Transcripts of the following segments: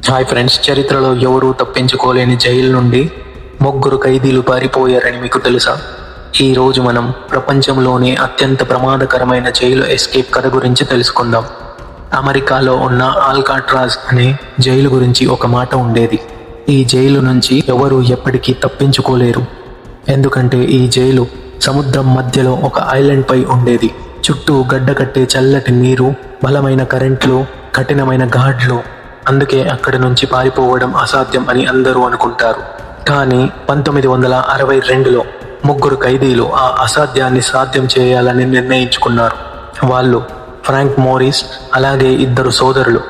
Hi friends, చరిత్రలో ఎవరూ తప్పించుకోలేని jail నుండి ముగ్గురు ఖైదీలు పారిపోయారని మీకు తెలుసా? ఈ రోజు మనం ప్రపంచంలోనే అత్యంత ప్రమాదకరమైన జైలు ఎస్కేప్ కథ గురించి తెలుసుకుందాం. అమెరికాలో ఉన్న ఆల్కాట్రాజ్ అనే జైలు గురించి ఒక మాట ఉండేది. ఈ జైలు నుంచి ఎవరూ ఎప్పటికీ తప్పించుకోలేరు. ఎందుకంటే ఈ జైలు సముద్రం మధ్యలో ఒక ఐలాండ్ పై ఉండేది. చుట్టూ గడ్డ కట్టే చల్లటి నీరు, బలమైన కరెంట్లు, కఠినమైన గార్డ్లు. అందుకే అక్కడి నుంచి పారిపోవడం అసాధ్యం అని అందరూ అనుకుంటారు. కానీ 1962లో ముగ్గురు ఖైదీలు ఆ అసాధ్యాన్ని సాధ్యం చేయాలని నిర్ణయించుకున్నారు. వాళ్ళు ఫ్రాంక్ మోరిస్, అలాగే ఇద్దరు సోదరులు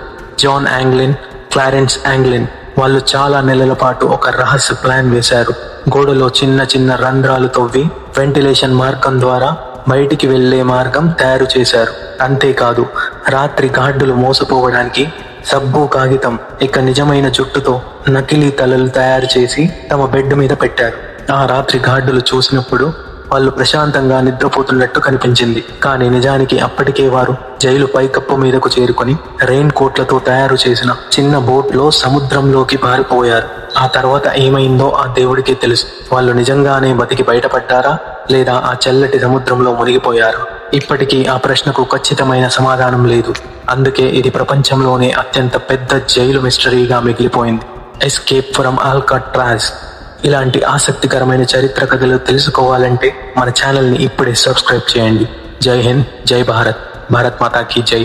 జాన్ యాంగ్లిన్, క్లారెన్స్ యాంగ్లిన్. వాళ్ళు చాలా నెలల పాటు ఒక రహస్య ప్లాన్ వేశారు. గోడలో చిన్న చిన్న రంధ్రాలు తవ్వి వెంటిలేషన్ మార్గం ద్వారా బయటికి వెళ్లే మార్గం తయారు చేశారు. అంతేకాదు, రాత్రి గార్డులు మోసపోవడానికి సబ్బు, కాగితం, ఇక నిజమైన జుట్టుతో నకిలీ తలలు తయారు చేసి తమ బెడ్ మీద పెట్టారు. ఆ రాత్రి గార్డులు చూసినప్పుడు వాళ్ళు ప్రశాంతంగా నిద్రపోతున్నట్టు కనిపించింది. కానీ నిజానికి అప్పటికే వారు జైలు పైకప్పు మీదకు చేరుకొని రెయిన్ కోట్లతో తయారు చేసిన చిన్న బోట్లో సముద్రంలోకి పారిపోయారు. ఆ తర్వాత ఏమైందో ఆ దేవుడికే తెలుసు. వాళ్ళు నిజంగానే బతికి బయటపడ్డారా, లేదా ఆ చల్లటి సముద్రంలో మునిగిపోయారు? ఇప్పటికీ ఆ ప్రశ్నకు ఖచ్చితమైన సమాధానం లేదు. అందుకే ఇది ప్రపంచంలోనే అత్యంత పెద్ద జైలు మిస్టరీగా మిగిలిపోయింది. Escape from Alcatraz. ఇలాంటి ఆసక్తికరమైన చరిత్ర కథలు తెలుసుకోవాలంటే మన ఛానల్ని ఇప్పుడే సబ్స్క్రైబ్ చేయండి. జై హింద్, జై భారత్, భారత్ మాతా కీ జై.